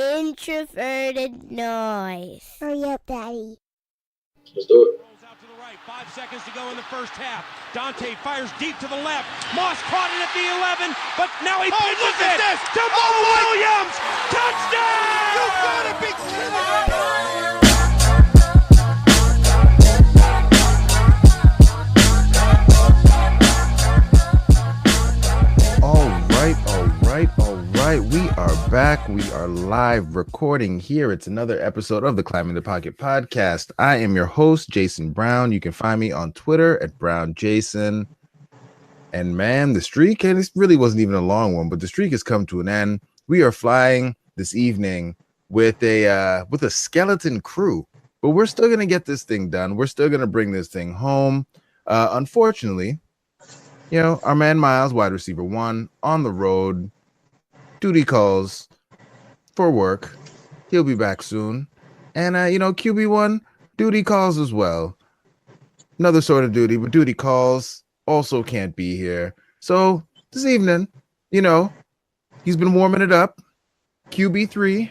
introverted noise. Hurry up, Daddy. Let's do it. Rolls out to the right. 5 seconds to go in the first half. Dante fires deep to the left. Moss caught it at the 11, but now he pitches it to Mo Williams. Touchdown! You gotta be kidding me! All right. We are back. We are live recording here. It's another episode of the Climbing the Pocket podcast. I am your host, Jayson Brown. You can find me on Twitter at BrownJayson. And man, the streak, and this really wasn't even a long one, but the streak has come to an end. We are flying this evening with a skeleton crew, but we're still gonna get this thing done. We're still gonna bring this thing home. Unfortunately, our man Miles, wide receiver 1, on the road, duty calls for work. He'll be back soon. And, QB1, duty calls as well. Another sort of duty, but duty calls also can't be here. So this evening, he's been warming it up. QB3,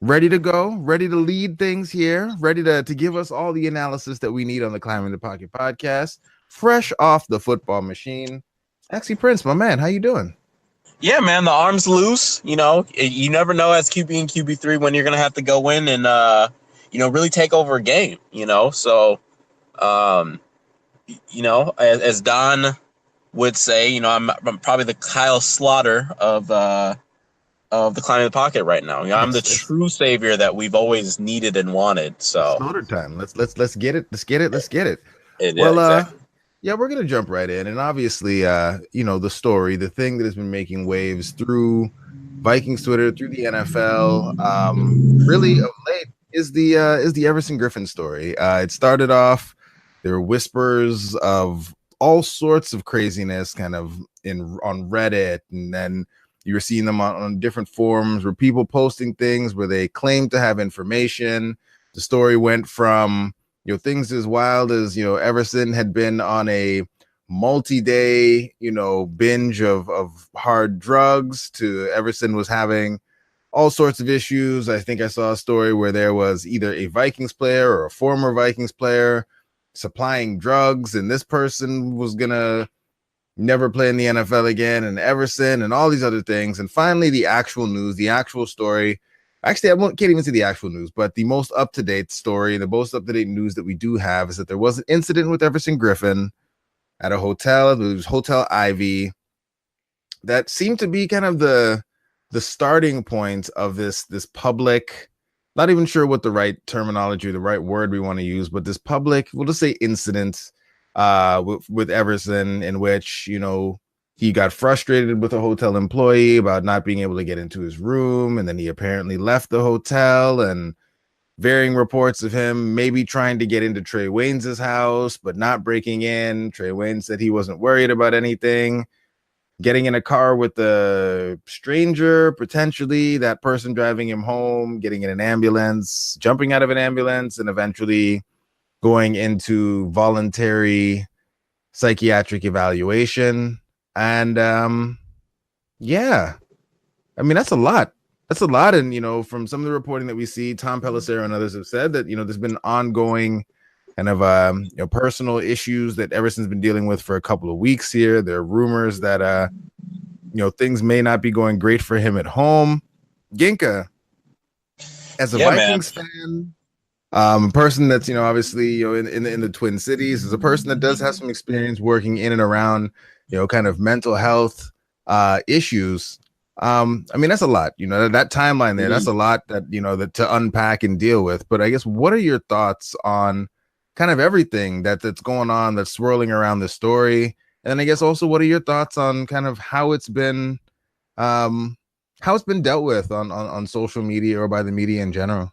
ready to go, ready to lead things here, ready to give us all the analysis that we need on the Climbing the Pocket podcast. Fresh off the football machine. Axie Prince, my man, how you doing? Yeah, man, the arm's loose. You never know as QB and QB3 when you're going to have to go in and, really take over a game, So, as Don would say, I'm probably the Kyle Slaughter of the Climbing the Pocket right now. I'm the true savior that we've always needed and wanted. So Slaughter time. Let's get it. Let's get it. Exactly. Yeah, we're going to jump right in. And obviously, the story, the thing that has been making waves through Vikings Twitter, through the NFL, really of late is the Everson Griffen story. It started off, there were whispers of all sorts of craziness kind of on Reddit. And then you were seeing them on different forums where people posting things where they claimed to have information. The story went from things as wild as, Everson had been on a multi-day, binge of hard drugs to Everson was having all sorts of issues. I think I saw a story where there was either a Vikings player or a former Vikings player supplying drugs, and this person was going to never play in the NFL again, and Everson and all these other things. And finally, the actual news, the actual story. Actually, can't even see the actual news, but the most up-to-date story, the most up-to-date news that we do have is that there was an incident with Everson Griffen at a hotel. It was Hotel Ivy. That seemed to be kind of the starting point of this public, not even sure what the right terminology, the right word we want to use, but this public, we'll just say incident with Everson, in which, he got frustrated with a hotel employee about not being able to get into his room, and then he apparently left the hotel, and varying reports of him maybe trying to get into Trey Waynes' house, but not breaking in. Trey Waynes said he wasn't worried about anything. Getting in a car with a stranger, potentially, that person driving him home, getting in an ambulance, jumping out of an ambulance, and eventually going into voluntary psychiatric evaluation. And that's a lot. And from some of the reporting that we see, Tom Pelissero and others have said that there's been ongoing kind of personal issues that Everson's been dealing with for a couple of weeks here. There are rumors that things may not be going great for him at home. Yinka, as a Vikings fan, a person that's obviously in the Twin Cities, is a person that does have some experience working in and around kind of mental health issues. That's a lot, that timeline there, that's a lot that to unpack and deal with. But I guess, what are your thoughts on kind of everything that's going on, that's swirling around the story? And then I guess also, what are your thoughts on kind of how it's been dealt with on social media or by the media in general?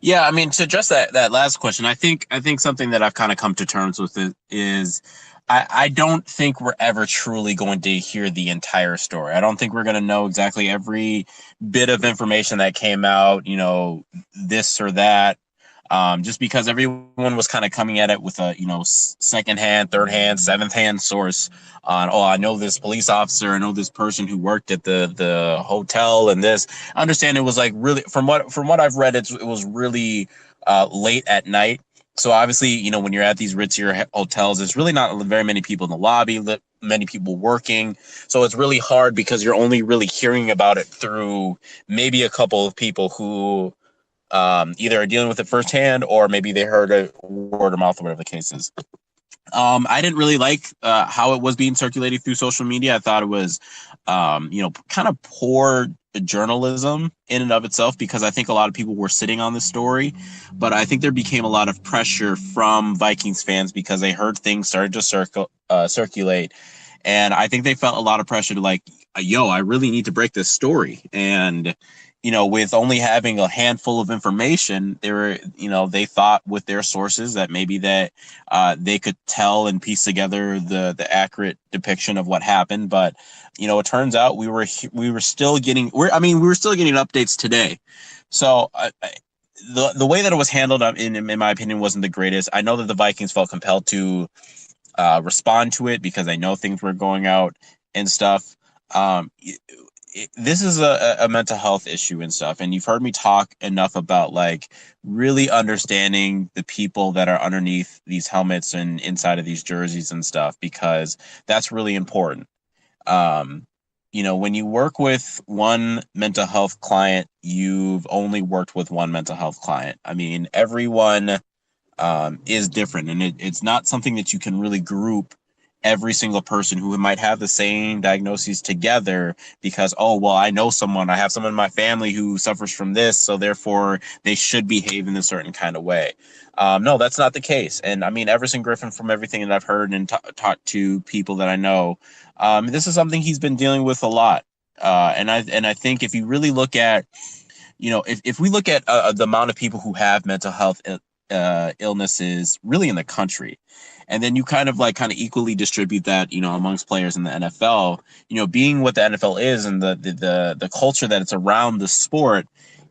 Yeah, to address that last question, I think something that I've kind of come to terms with is I don't think we're ever truly going to hear the entire story. I don't think we're going to know exactly every bit of information that came out, this or that. just because everyone was kind of coming at it with a, second hand, third hand, seventh hand source on, oh, I know this police officer, I know this person who worked at the hotel and this. I understand it was like really, from what I've read, it was really late at night. So obviously, when you're at these ritzier hotels, there's really not very many people in the lobby, many people working. So it's really hard because you're only really hearing about it through maybe a couple of people who either are dealing with it firsthand, or maybe they heard a word of mouth or whatever the case is. I didn't really like how it was being circulated through social media. I thought it was, kind of poor journalism in and of itself, because I think a lot of people were sitting on this story, but I think there became a lot of pressure from Vikings fans because they heard things started to circulate. And I think they felt a lot of pressure to like, yo, I really need to break this story. And, with only having a handful of information, they thought with their sources that maybe that they could tell and piece together the accurate depiction of what happened. But, it turns out we were still getting updates today. So the way that it was handled, in my opinion, wasn't the greatest. I know that the Vikings felt compelled to respond to it because I know things were going out and stuff. This is a mental health issue and stuff. And you've heard me talk enough about like really understanding the people that are underneath these helmets and inside of these jerseys and stuff, because that's really important. When you work with one mental health client, you've only worked with one mental health client. I mean, everyone is different, and it's not something that you can really group every single person who might have the same diagnoses together because, oh, well, I know someone, I have someone in my family who suffers from this, so therefore they should behave in a certain kind of way. No, that's not the case. And I mean, Everson Griffen, from everything that I've heard and talked to people that I know, this is something he's been dealing with a lot. And I think if you really look at, if we look at the amount of people who have mental health illnesses really in the country, and then you kind of equally distribute that, amongst players in the NFL, being what the NFL is and the culture that it's around the sport,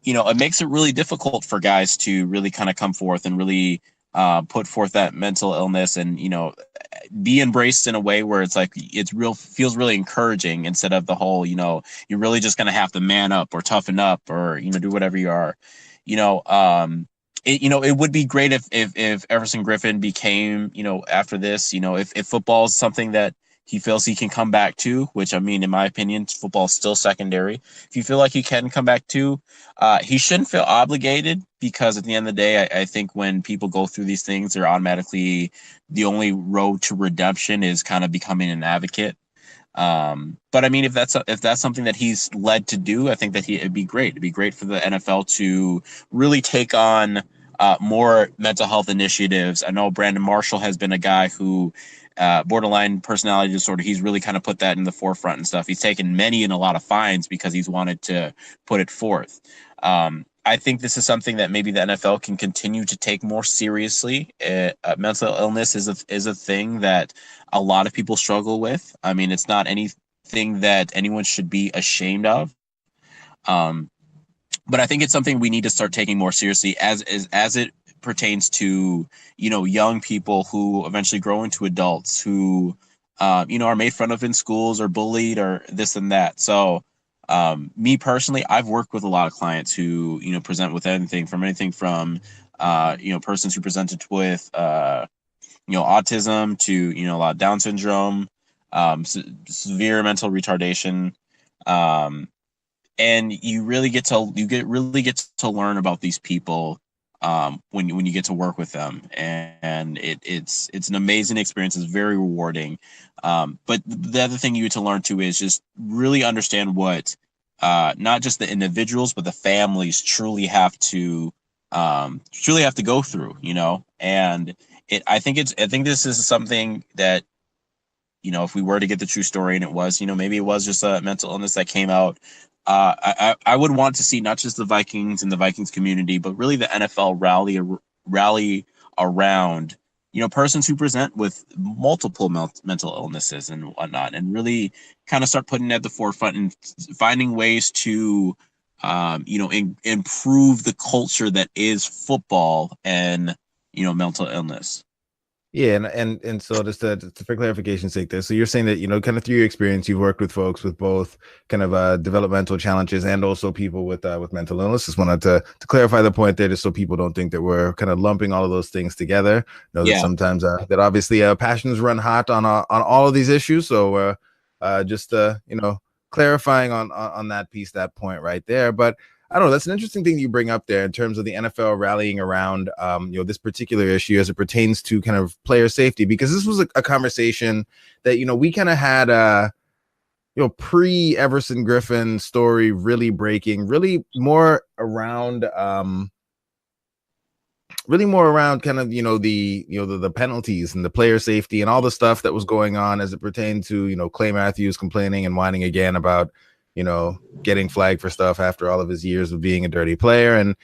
it makes it really difficult for guys to really kind of come forth and really put forth that mental illness and, be embraced in a way where it's like, feels really encouraging instead of the whole, you're really just going to have to man up or toughen up or, do whatever you are, It would be great if Everson Griffen became, after this, if football is something that he feels he can come back to, which, I mean, in my opinion, football is still secondary. If you feel like he can come back to, he shouldn't feel obligated, because at the end of the day, I think when people go through these things, they're automatically, the only road to redemption is kind of becoming an advocate. But I mean, if that's something that he's led to do, I think that it'd be great. It'd be great for the NFL to really take on more mental health initiatives. I know Brandon Marshall has been a guy who borderline personality disorder. He's really kind of put that in the forefront and stuff. He's taken many and a lot of fines because he's wanted to put it forth. I think this is something that maybe the NFL can continue to take more seriously. Mental illness is a thing that a lot of people struggle with. I mean, it's not anything that anyone should be ashamed of. But I think it's something we need to start taking more seriously as it pertains to, young people who eventually grow into adults who, are made fun of in schools or bullied or this and that. So me personally, I've worked with a lot of clients who, present with anything from, persons who presented with, autism to, a lot of Down syndrome, severe mental retardation. And you really get to learn about these people when you get to work with them, and it's an amazing experience. It's very rewarding. But the other thing you get to learn too is just really understand what not just the individuals but the families truly have to go through. And I think this is something that, if we were to get the true story and it was, maybe it was just a mental illness that came out. I would want to see not just the Vikings and the Vikings community, but really the NFL rally around, persons who present with multiple mental illnesses and whatnot, and really kind of start putting it at the forefront and finding ways to improve the culture that is football and, mental illness. Yeah, and so just for clarification's sake there, so you're saying that, kind of through your experience, you've worked with folks with both kind of developmental challenges and also people with mental illness. Just wanted to clarify the point there, just so people don't think that we're kind of lumping all of those things together. Know that sometimes that obviously passions run hot on all of these issues. So just clarifying on that piece, that point right there. But I don't know. That's an interesting thing you bring up there in terms of the NFL rallying around, this particular issue as it pertains to kind of player safety, because this was a conversation that, we kind of had, pre Everson Griffen story really breaking, really more around kind of, the penalties and the player safety and all the stuff that was going on as it pertained to, Clay Matthews complaining and whining again about, getting flagged for stuff after all of his years of being a dirty player, and,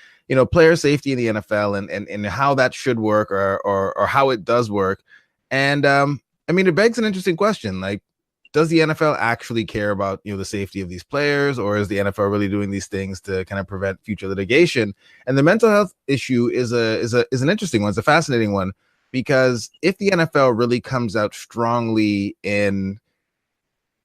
player safety in the NFL and how that should work or how it does work. And it begs an interesting question. Like, does the NFL actually care about, the safety of these players, or is the NFL really doing these things to kind of prevent future litigation? And the mental health issue is an interesting one. It's a fascinating one, because if the NFL really comes out strongly in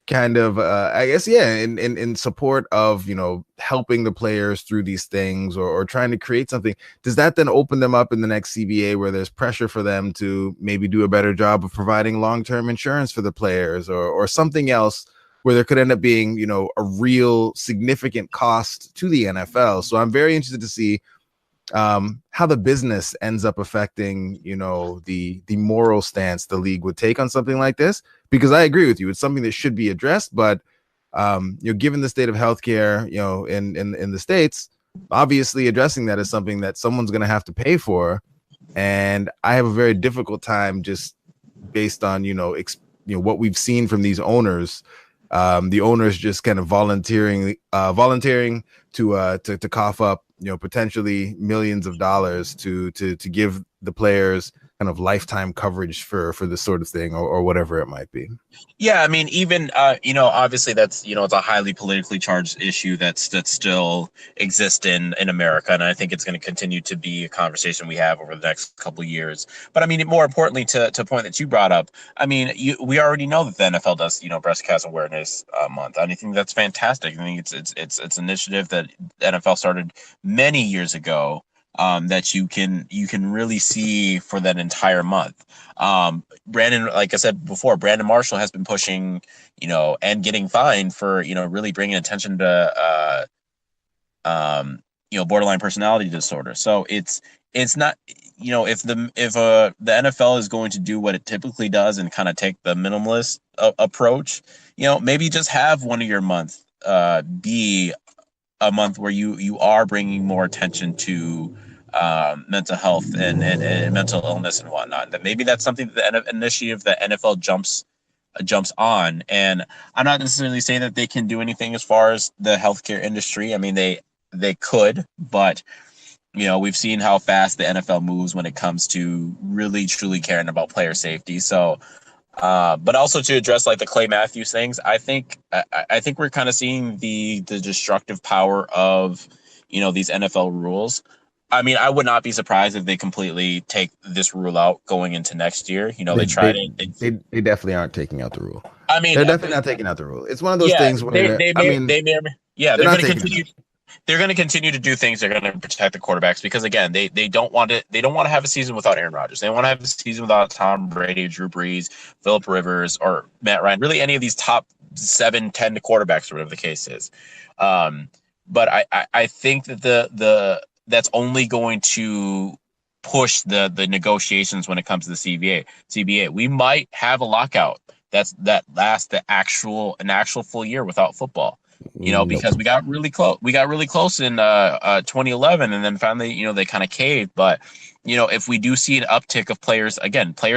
kind of in support of helping the players through these things, or trying to create something, does that then open them up in the next CBA where there's pressure for them to maybe do a better job of providing long-term insurance for the players, or something else where there could end up being a real significant cost to the NFL? So I'm very interested to see how the business ends up affecting the moral stance the league would take on something like this, because I agree with you, it's something that should be addressed, but given the state of healthcare in the States, obviously addressing that is something that someone's going to have to pay for, and I have a very difficult time, just based on what we've seen from these owners, the owners just kind of volunteering to cough up potentially millions of dollars to give the players kind of lifetime coverage for this sort of thing, or whatever it might be. Yeah, even obviously that's it's a highly politically charged issue that still exists in America, and I think it's going to continue to be a conversation we have over the next couple of years. But more importantly, to a point that you brought up, we already know that the NFL does Breast Cancer Awareness Month. I think that's fantastic. I think it's an initiative that the NFL started many years ago, that you can really see for that entire month. Brandon, like I said before, Brandon Marshall has been pushing, and getting fined for, really bringing attention to, borderline personality disorder. So it's not, if the NFL is going to do what it typically does and kind of take the minimalist approach, maybe just have one of your month be a month where you are bringing more attention to mental health and mental illness and whatnot. That maybe that's something that the initiative that NFL jumps on. And I'm not necessarily saying that they can do anything as far as the healthcare industry. They could, but we've seen how fast the NFL moves when it comes to really truly caring about player safety. So but also to address like the Clay Matthews things, I think we're kind of seeing the destructive power of these NFL rules. I would not be surprised if they completely take this rule out going into next year. They tried it. They definitely aren't taking out the rule. They're definitely not taking out the rule. It's one of those things where they're going to continue to do things. They're going to protect the quarterbacks because again, they don't want to have a season without Aaron Rodgers. They want to have a season without Tom Brady, Drew Brees, Phillip Rivers, or Matt Ryan. Really, any of these top 7, 10 quarterbacks, or whatever the case is. But I think that that's only going to push the negotiations when it comes to the CBA. We might have a lockout that lasts an actual full year without football. Because we got really close. We got really close in 2011, and then finally, they kind of caved. But if we do see an uptick of players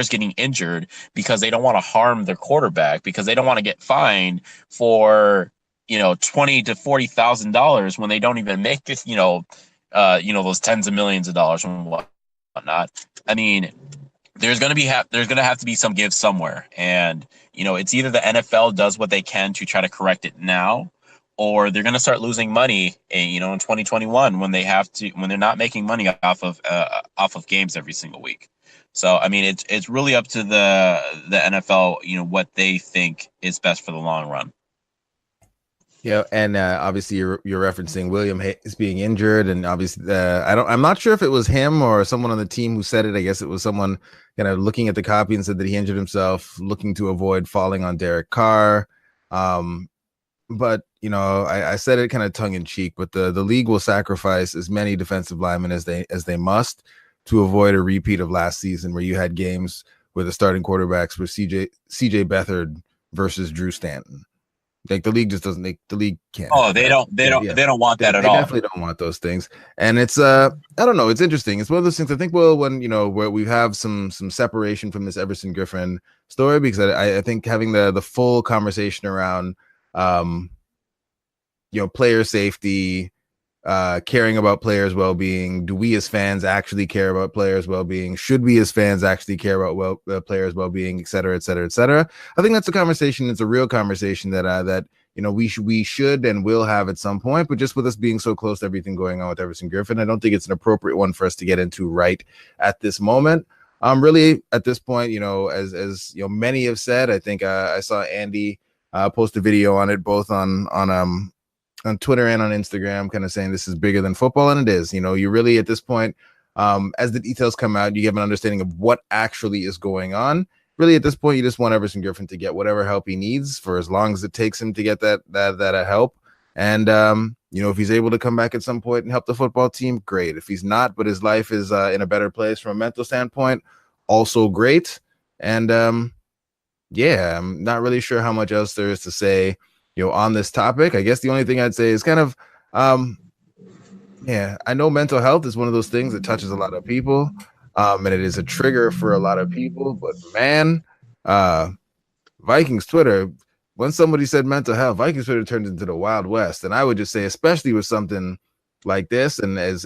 getting injured because they don't want to harm their quarterback, because they don't want to get fined for $20,000 to $40,000 when they don't even make this, those tens of millions of dollars and whatnot. There's going to have to be some give somewhere, and it's either the NFL does what they can to try to correct it now, or they're going to start losing money, in 2021 when they're not making money off of games every single week. So, I mean, it's really up to the NFL, what they think is best for the long run. Yeah, and obviously you're referencing William Hayes being injured, and obviously I'm not sure if it was him or someone on the team who said it. I guess it was someone kind of looking at the copy and said that he injured himself looking to avoid falling on Derek Carr. But I said it kind of tongue in cheek, but the league will sacrifice as many defensive linemen as they must to avoid a repeat of last season, where you had games where the starting quarterbacks were CJ Beathard versus Drew Stanton. Like the league just doesn't make the league can't. Oh, they don't want that at all. They definitely don't want those things. And it's I don't know, it's interesting. It's one of those things I think when where we have some separation from this Everson Griffen story, because I think having the full conversation around player safety, caring about players' well-being. Do we as fans actually care about players' well-being? Should we as fans actually care about players' well-being, et cetera, et cetera, et cetera? I think that's a conversation. It's a real conversation that we should and will have at some point. But just with us being so close to everything going on with Everson Griffen, I don't think it's an appropriate one for us to get into right at this moment. Really at this point, as many have said, I think I saw Andy post a video on it, both on Twitter and on Instagram, kind of saying this is bigger than football, and it is. You really at this point, as the details come out, you have an understanding of what actually is going on. Really, at this point, you just want Everson Griffen to get whatever help he needs for as long as it takes him to get that help. And if he's able to come back at some point and help the football team, great. If he's not, but his life is in a better place from a mental standpoint, also great. And I'm not really sure how much else there is to say on this topic. I guess the only thing I'd say is kind of, I know mental health is one of those things that touches a lot of people, and it is a trigger for a lot of people. But man, Vikings Twitter, when somebody said mental health, Vikings Twitter turned into the Wild West. And I would just say, especially with something like this, and as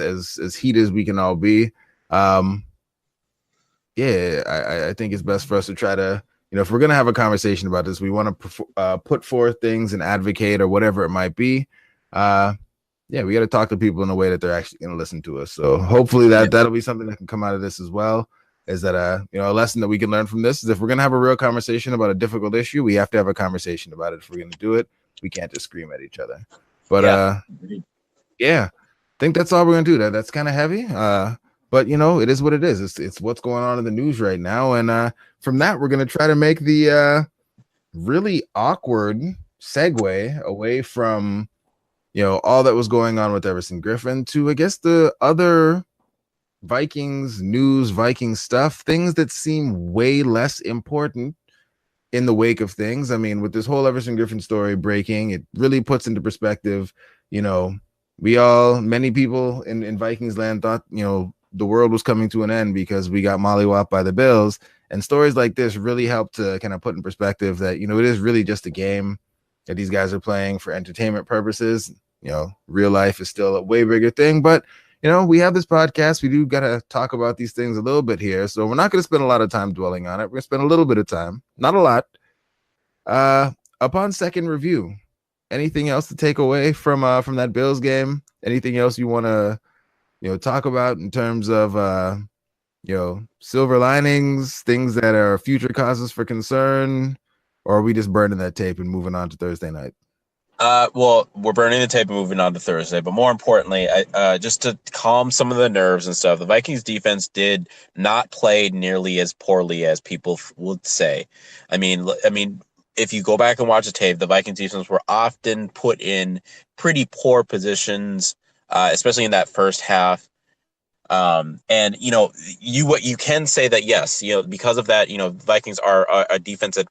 heated as we can all be, I think it's best for us to try to, if we're going to have a conversation about this, we want to put forth things and advocate or whatever it might be. We got to talk to people in a way that they're actually going to listen to us. So hopefully that'll be something that can come out of this as well, is that, a lesson that we can learn from this is if we're going to have a real conversation about a difficult issue, we have to have a conversation about it. If we're going to do it, we can't just scream at each other. But I think that's all we're going to do. That's kind of heavy. But it is what it is. It's what's going on in the news right now. And from that, we're going to try to make the really awkward segue away from, all that was going on with Everson Griffen to, I guess, the other Vikings news, Vikings stuff, things that seem way less important in the wake of things. I mean, with this whole Everson Griffen story breaking, it really puts into perspective, many people in Vikings land thought, the world was coming to an end because we got mollywopped by the Bills, and stories like this really help to kind of put in perspective that, it is really just a game that these guys are playing for entertainment purposes. Real life is still a way bigger thing, but we have this podcast. We do got to talk about these things a little bit here. So we're not going to spend a lot of time dwelling on it. We're going to spend a little bit of time, not a lot. Upon second review, anything else to take away from that Bills game? Anything else you want to talk about in terms of, silver linings, things that are future causes for concern, or are we just burning that tape and moving on to Thursday night? Well, we're burning the tape and moving on to Thursday, but more importantly, just to calm some of the nerves and stuff, the Vikings defense did not play nearly as poorly as people would say. I mean, if you go back and watch the tape, the Vikings defense were often put in pretty poor positions, especially in that first half. And what you can say that, yes, because of that, Vikings are a defense that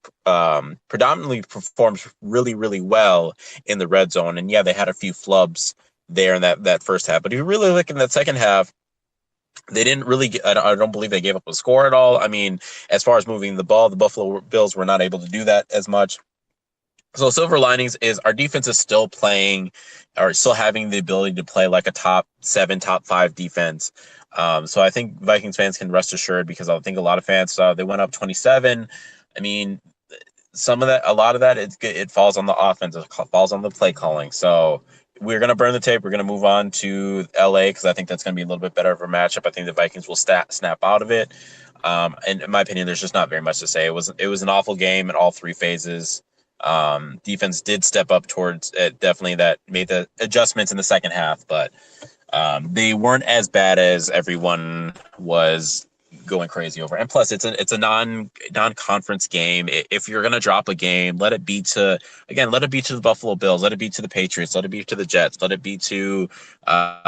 predominantly performs really, really well in the red zone. And yeah, they had a few flubs there in that first half, but if you really look in that second half, they didn't really I don't believe they gave up a score at all. I mean, as far as moving the ball, the Buffalo Bills were not able to do that as much. So silver linings is our defense is still playing, or still having the ability to play like a top 7, top 5 defense. So I think Vikings fans can rest assured, because I think a lot of fans they went up 27. I mean, a lot of that, it falls on the offense, it falls on the play calling. So we're going to burn the tape. We're going to move on to LA because I think that's going to be a little bit better of a matchup. I think the Vikings will snap out of it. And in my opinion, there's just not very much to say. It was an awful game in all three phases. Defense did step up towards it, definitely that made the adjustments in the second half, but they weren't as bad as everyone was going crazy over. And plus, it's a non-conference game. If you're gonna drop a game, let it be to the Buffalo Bills, let it be to the Patriots, let it be to the Jets, let it be to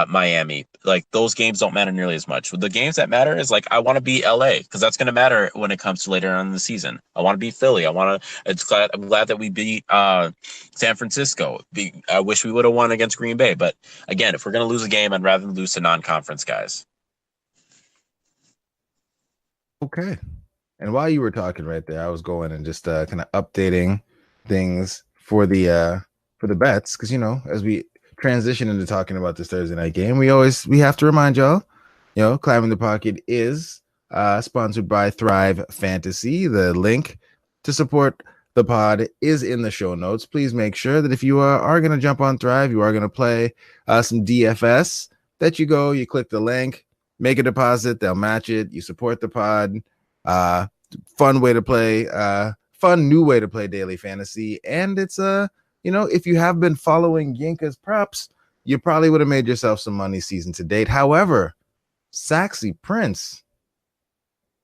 Miami. Like, those games don't matter nearly as much. The games that matter is, like, I want to beat LA because that's gonna matter when it comes to later on in the season. I want to beat Philly. I'm glad that we beat San Francisco. I wish we would have won against Green Bay, but again, if we're gonna lose a game, I'd rather lose to non-conference guys. Okay. And while you were talking right there, I was going and just kind of updating things for the bets, because, you know, as we transition into talking about this Thursday night game, we have to remind y'all, you know, Climbing the Pocket is sponsored by Thrive Fantasy. The link to support the pod is in the show notes. Please make sure that if you are going to jump on Thrive, you are going to play some DFS, that you click the link, make a deposit, they'll match it. You support the pod. Fun way to play, fun new way to play daily fantasy. And it's if you have been following Yinka's props, you probably would have made yourself some money season to date. However, Saxy Prince,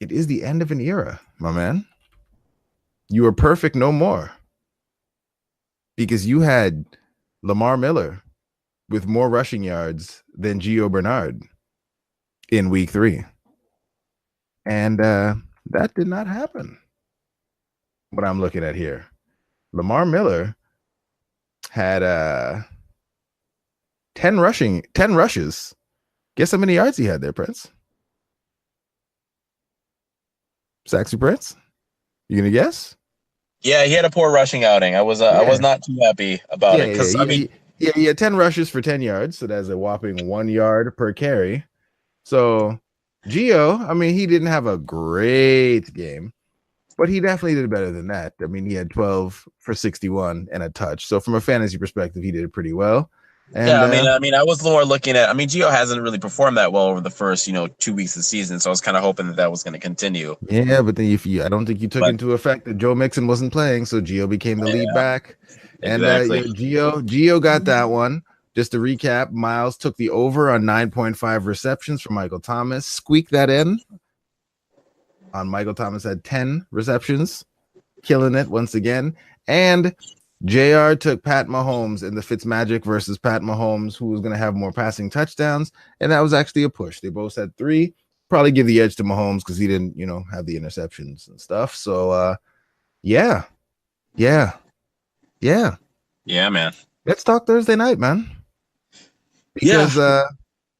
it is the end of an era, my man. You are perfect no more, because you had Lamar Miller with more rushing yards than Gio Bernard in week 3. And that did not happen. What I'm looking at here, Lamar Miller had 10 rushes. Guess how many yards he had there, Prince? Saxy Prince? You gonna guess? Yeah, he had a poor rushing outing. I was not too happy about it because he had 10 rushes for 10 yards, so that's a whopping 1 yard per carry. So Gio, I mean, he didn't have a great game, but he definitely did better than that. I mean, he had 12 for 61 and a touch. So from a fantasy perspective, he did pretty well. And, yeah, I mean, I was more looking at. I mean, Gio hasn't really performed that well over the first, 2 weeks of the season. So I was kind of hoping that was going to continue. Yeah, but then I don't think you took into effect that Joe Mixon wasn't playing, so Gio became the lead back. Exactly. And Gio got that one. Just to recap, Miles took the over on 9.5 receptions for Michael Thomas. Squeaked that in. On Michael Thomas had 10 receptions, killing it once again. And JR took Pat Mahomes in the Fitzmagic versus Pat Mahomes, who was going to have more passing touchdowns, and that was actually a push. They both had 3. Probably give the edge to Mahomes because he didn't, have the interceptions and stuff. So, yeah, man. Let's talk Thursday night, man. Because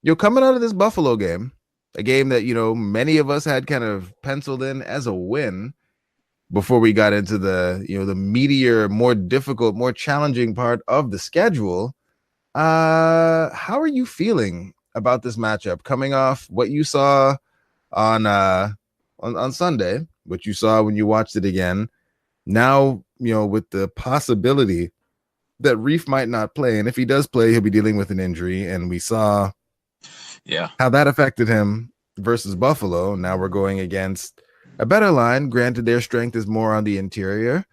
you're coming out of this Buffalo game, a game that, many of us had kind of penciled in as a win before we got into the, the meatier, more difficult, more challenging part of the schedule. How are you feeling about this matchup coming off what you saw on Sunday, what you saw when you watched it again? Now, with the possibility that Reef might not play, and if he does play, he'll be dealing with an injury, and we saw how that affected him versus Buffalo. Now we're going against a better line. Granted, their strength is more on the interior,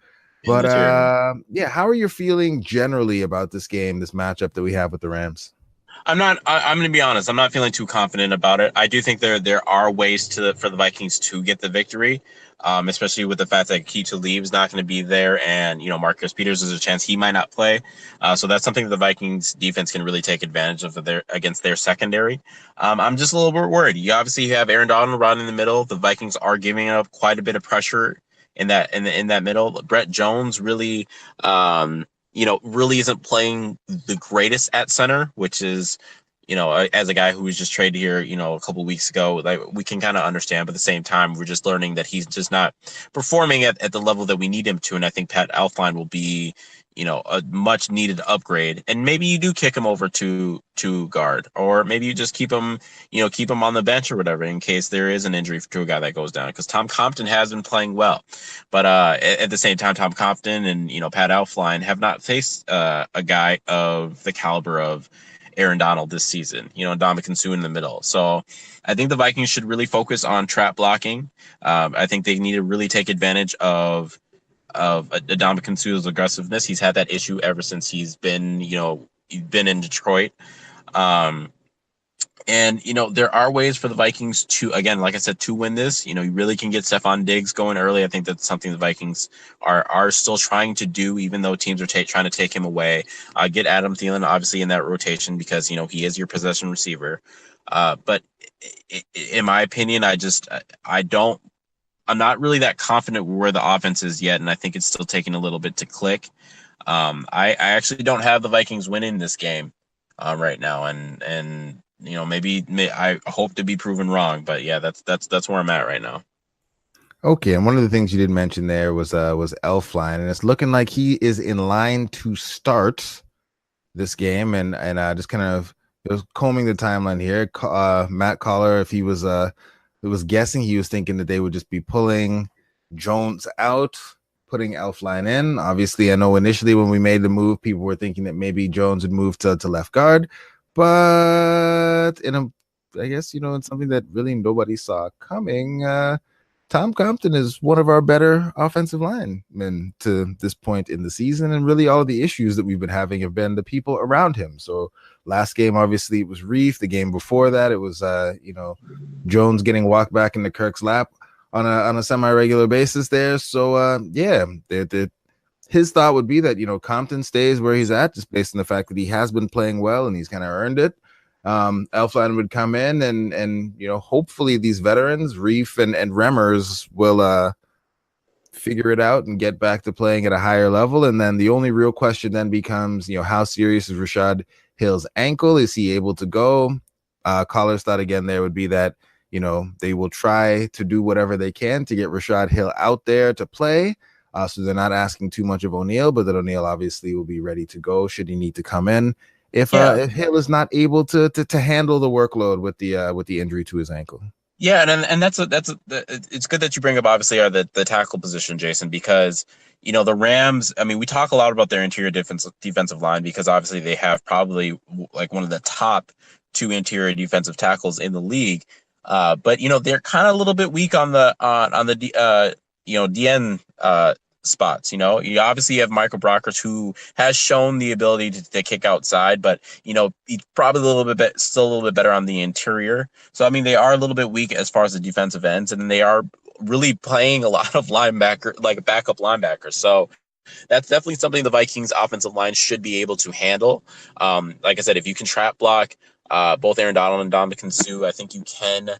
but how are you feeling generally about this game, this matchup that we have with the Rams? I'm going to be honest. I'm not feeling too confident about it. I do think there are ways for the Vikings to get the victory, especially with the fact that Keita Leave's not going to be there, and Marcus Peters, there's a chance he might not play. So that's something that the Vikings defense can really take advantage of against their secondary. I'm just a little bit worried. You obviously have Aaron Donald right in the middle. The Vikings are giving up quite a bit of pressure in that middle. Brett Jones really really isn't playing the greatest at center, which is, as a guy who was just traded here, a couple of weeks ago, like, we can kind of understand, but at the same time, we're just learning that he's just not performing at the level that we need him to. And I think Pat Elflein will be, a much needed upgrade, and maybe you do kick him over to guard, or maybe you just keep him on the bench or whatever in case there is an injury to a guy that goes down, because Tom Compton has been playing well, but at the same time, Tom Compton and Pat Elflein have not faced a guy of the caliber of Aaron Donald this season, Ndamukong Suh in the middle. So I think the Vikings should really focus on trap blocking. I think they need to really take advantage of Ndamukong Suh's aggressiveness. He's had that issue ever since he's been in Detroit. And there are ways for the Vikings to, again, like I said, to win this. You really can get Stephon Diggs going early. I think that's something the Vikings are still trying to do, even though teams are trying to take him away. Get Adam Thielen obviously in that rotation because he is your possession receiver. But in my opinion, I'm not really that confident where the offense is yet, and I think it's still taking a little bit to click. I actually don't have the Vikings winning this game right now, and maybe I hope to be proven wrong, but yeah, that's where I'm at right now. Okay, and one of the things you did mention there was Elflein, and it's looking like he is in line to start this game, and just kind of combing the timeline here. Matt Collar, if he was guessing, he was thinking that they would just be pulling Jones out, putting Elflein in. Obviously, I know initially when we made the move, people were thinking that maybe Jones would move to left guard, but in something that really nobody saw coming, Tom Compton is one of our better offensive linemen to this point in the season, and really all of the issues that we've been having have been the people around him. So last game, obviously, it was Reef. The game before that, it was Jones getting walked back into Kirk's lap on a semi-regular basis there. So his thought would be that Compton stays where he's at, just based on the fact that he has been playing well and he's kind of earned it. Elflein would come in and hopefully these veterans, Reef and Remmers, will figure it out and get back to playing at a higher level. And then the only real question then becomes, how serious is Rashad Hill's ankle? Is he able to go? Collar's thought again there would be that they will try to do whatever they can to get Rashad Hill out there to play. So they're not asking too much of O'Neal, but that O'Neal obviously will be ready to go should he need to come in if Hill is not able to handle the workload with the injury to his ankle. Yeah, and it's good that you bring up obviously the tackle position, Jason, because the Rams. I mean, we talk a lot about their interior defensive line because obviously they have probably like one of the top two interior defensive tackles in the league. But they're kind of a little bit weak on the DN spots. You obviously have Michael Brockers, who has shown the ability to kick outside, but he's probably still a little bit better on the interior. So I mean, they are a little bit weak as far as the defensive ends, and they are really playing a lot of backup linebackers. So that's definitely something the Vikings offensive line should be able to handle. Like I said, if you can trap block both Aaron Donald and Ndamukong Suh, I think you can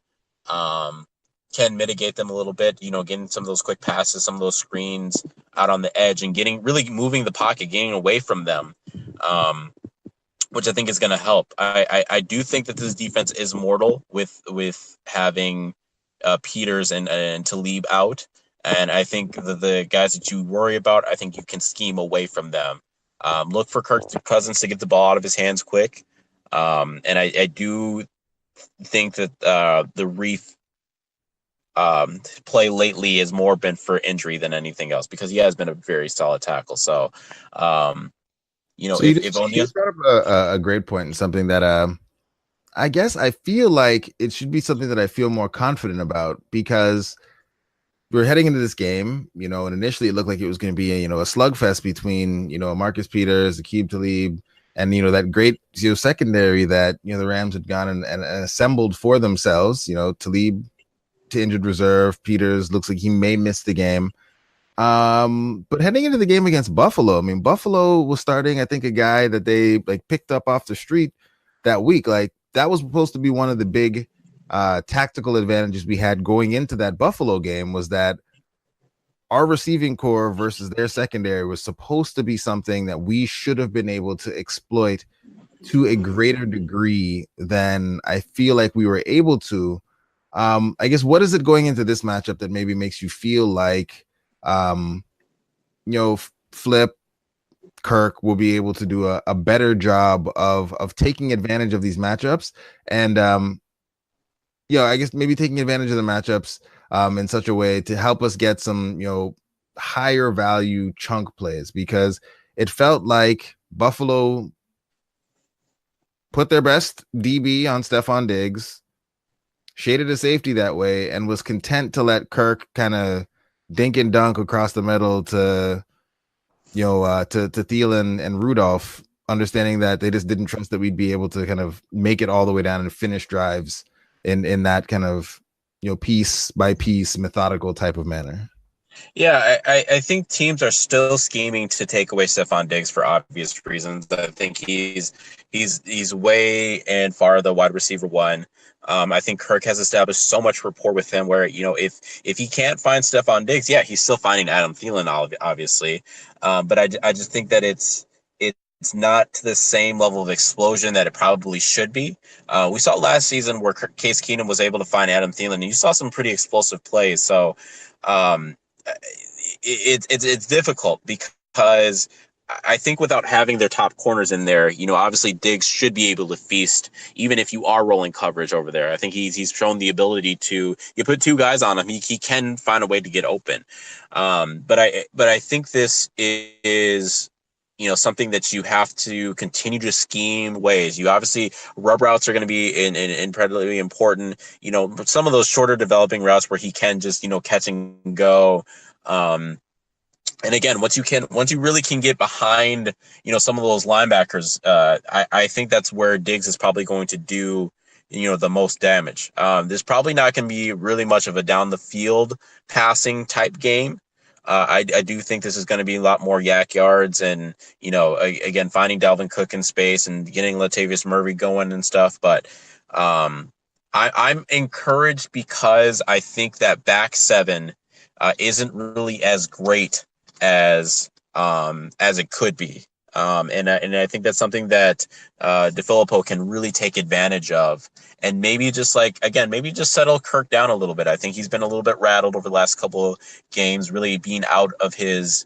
mitigate them a little bit, getting some of those quick passes, some of those screens out on the edge, and really moving the pocket, getting away from them, which I think is going to help. I do think that this defense is mortal with having Peters and Talib out, and I think the guys that you worry about, I think you can scheme away from them. Look for Kirk Cousins to get the ball out of his hands quick, and I do think that the Reef play lately has more been for injury than anything else, because he has been a very solid tackle. So, if O'Neal brought up a great point, and something that I guess I feel like it should be something that I feel more confident about, because we're heading into this game, and initially it looked like it was going to be a slugfest between Marcus Peters, Aqib Talib, and that great secondary that the Rams had gone and assembled for themselves. Talib to injured reserve. Peters looks like he may miss the game. But heading into the game against Buffalo, I mean, Buffalo was starting, I think, a guy that they picked up off the street that week. Like, that was supposed to be one of the big tactical advantages we had going into that Buffalo game, was that our receiving core versus their secondary was supposed to be something that we should have been able to exploit to a greater degree than I feel like we were able to. I guess, what is it going into this matchup that maybe makes you feel like, Flip, Kirk will be able to do a better job of taking advantage of these matchups and I guess maybe taking advantage of the matchups in such a way to help us get some, higher value chunk plays, because it felt like Buffalo put their best DB on Stephon Diggs, shaded a safety that way, and was content to let Kirk kind of dink and dunk across the middle to Thielen and Rudolph, understanding that they just didn't trust that we'd be able to kind of make it all the way down and finish drives in that kind of, piece by piece methodical type of manner. Yeah, I think teams are still scheming to take away Stephon Diggs for obvious reasons. I think he's way and far the wide receiver one. I think Kirk has established so much rapport with him where, if he can't find Stephon Diggs, yeah, he's still finding Adam Thielen, obviously. But I just think that it's not to the same level of explosion that it probably should be. We saw last season where Case Keenum was able to find Adam Thielen, and you saw some pretty explosive plays. So it's difficult because I think without having their top corners in there, obviously Diggs should be able to feast even if you are rolling coverage over there. I think he's shown the ability to, you put two guys on him, he can find a way to get open. But I think this is something that you have to continue to scheme ways. You obviously, rub routes are going to be incredibly important. Some of those shorter developing routes where he can just, catch and go. And again, once you really can get behind, some of those linebackers, I think that's where Diggs is probably going to do, the most damage. There's probably not going to be really much of a down the field passing type game. I do think this is going to be a lot more yak yards and, again, finding Dalvin Cook in space and getting Latavius Murray going and stuff. But I'm encouraged because I think that back seven isn't really as great as it could be. And I think that's something that DeFilippo can really take advantage of, and maybe just settle Kirk down a little bit. I think he's been a little bit rattled over the last couple of games, really being out of his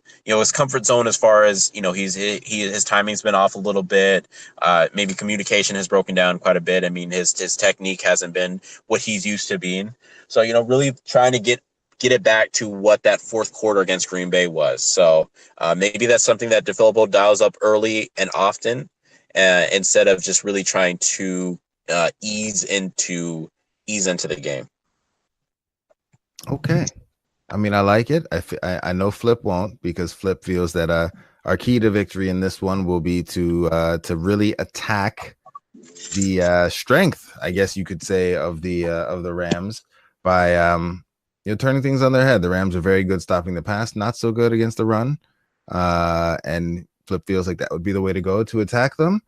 comfort zone as far as his timing's been off a little bit. Maybe communication has broken down quite a bit. I mean, his technique hasn't been what he's used to being. So really trying to get it back to what that fourth quarter against Green Bay was. So maybe that's something that DeFilippo dials up early and often, instead of just really trying to ease into the game. Okay. I mean, I like it. I know Flip won't, because Flip feels that our key to victory in this one will be to really attack the strength, I guess you could say, of the Rams by turning things on their head. The Rams are very good stopping the pass, not so good against the run. And Flip feels like that would be the way to go to attack them.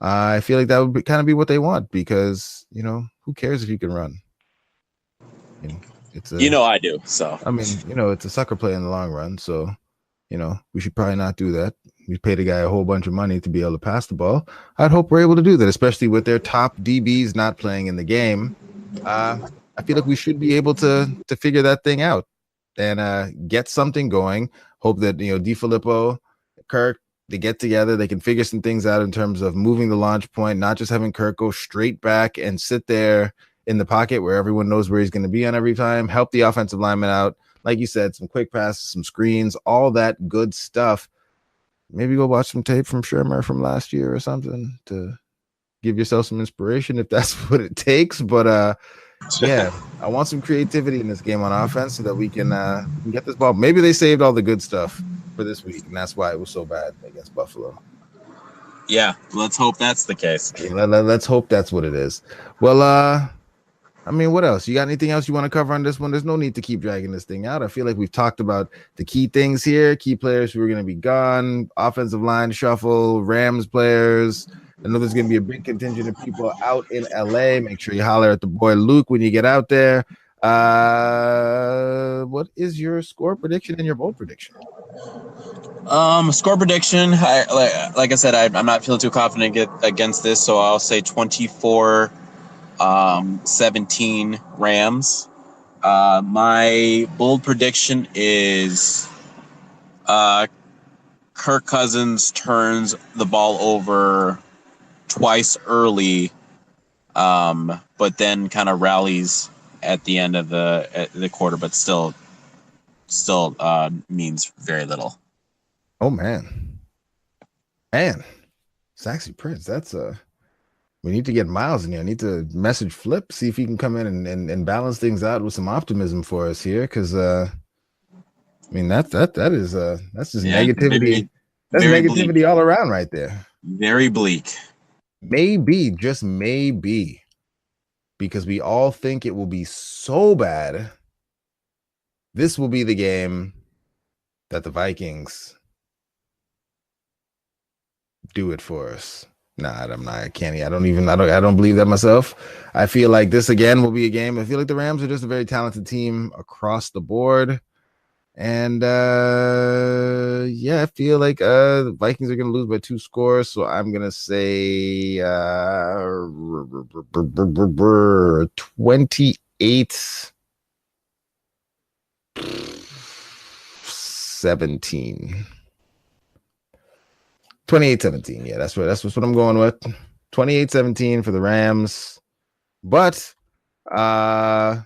I feel like that would kind of be what they want, because, who cares if you can run? I do. So, I mean, it's a sucker play in the long run. So, we should probably not do that. We paid a guy a whole bunch of money to be able to pass the ball. I'd hope we're able to do that, especially with their top DBs not playing in the game. I feel like we should be able to figure that thing out and get something going. Hope that, DeFilippo, Kirk, they get together. They can figure some things out in terms of moving the launch point, not just having Kirk go straight back and sit there in the pocket where everyone knows where he's going to be on every time. Help the offensive lineman out. Like you said, some quick passes, some screens, all that good stuff. Maybe go watch some tape from Shermer from last year or something to give yourself some inspiration if that's what it takes. But yeah, I want some creativity in this game on offense so that we can get this ball. Maybe they saved all the good stuff for this week, and that's why it was so bad against Buffalo. Yeah, let's hope that's the case. Let's hope that's what it is. Well, I mean, what else? You got anything else you want to cover on this one? There's no need to keep dragging this thing out. I feel like we've talked about the key things here, key players who are going to be gone, offensive line shuffle, Rams players. I know there's going to be a big contingent of people out in LA. Make sure you holler at the boy Luke when you get out there. What is your score prediction and your bold prediction? Score prediction. Like I said, I'm not feeling too confident against this, so I'll say 24-17 Rams. My bold prediction is Kirk Cousins turns the ball over twice early, but then kind of rallies at the end of the quarter, but still means very little. Oh man, Saxy Prince. That's we need to get Miles in here. I need to message Flip, see if he can come in and balance things out with some optimism for us here, because I mean that's just negativity. That's negativity bleak. All around right there. Very bleak. Maybe, just maybe, because we all think it will be so bad. This will be the game that the Vikings do it for us. Nah, I'm not. I can't. I don't believe that myself. I feel like this again will be a game. I feel like the Rams are just a very talented team across the board. And I feel like the Vikings are going to lose by 2 scores. So I'm going to say 28-17. 28-17. Yeah, that's what I'm going with. 28-17 for the Rams. But let's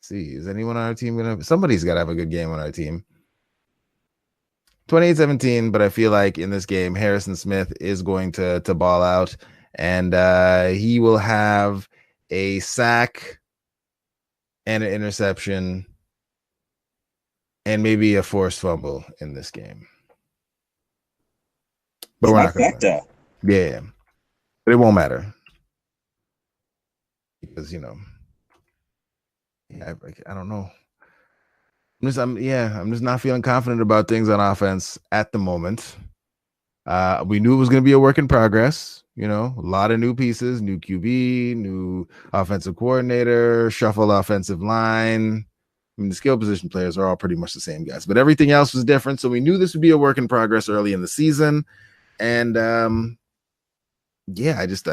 see. Is anyone on our team gonna? Somebody's got to have a good game on our team. 28-17. But I feel like in this game, Harrison Smith is going to ball out, and he will have a sack and an interception, and maybe a forced fumble in this game. But we're not going to. Yeah, but it won't matter because I don't know. I'm just not feeling confident about things on offense at the moment. We knew it was going to be a work in progress. A lot of new pieces, new QB, new offensive coordinator, shuffled offensive line. I mean, the skill position players are all pretty much the same guys, but everything else was different. So we knew this would be a work in progress early in the season. And I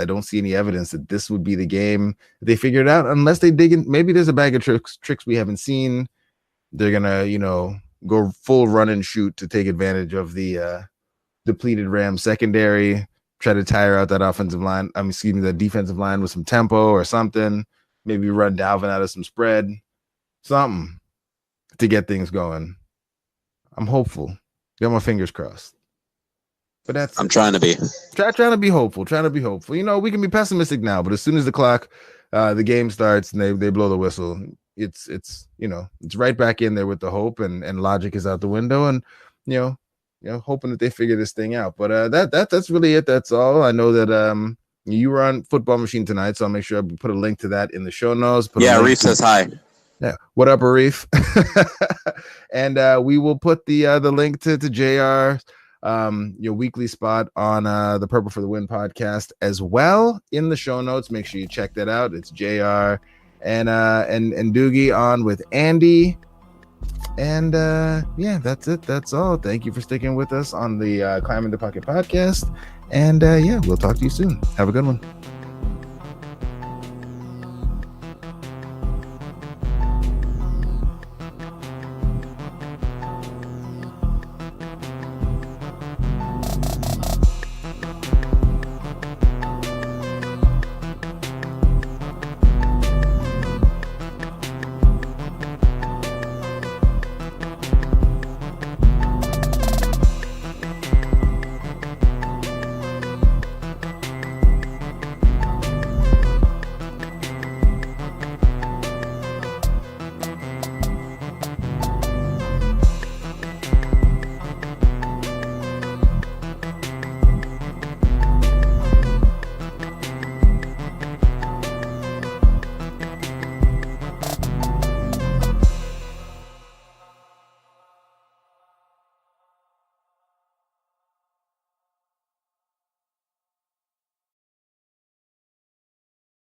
don't see any evidence that this would be the game they figured out unless they dig in. Maybe there's a bag of tricks we haven't seen. They're gonna, go full run and shoot to take advantage of the depleted Rams secondary, try to tire out that offensive line. The defensive line with some tempo or something. Maybe run Dalvin out of some spread, something to get things going. I'm hopeful. Got my fingers crossed. But I'm trying to be trying to be hopeful. We can be pessimistic now, but as soon as the game starts and they blow the whistle, it's right back in there with the hope and logic is out the window, and hoping that they figure this thing out. But that's really it. That's all. I know that you were on Football Machine tonight, so I'll make sure I put a link to that in the show notes. Reef says hi. Yeah, what up, Arif? And we will put the link to JR. Your weekly spot on the Purple for the Win podcast as well in the show notes. Make sure you check that out. It's JR and Doogie on with Andy. And that's it. That's all. Thank you for sticking with us on the Climbing the Pocket podcast. And we'll talk to you soon. Have a good one.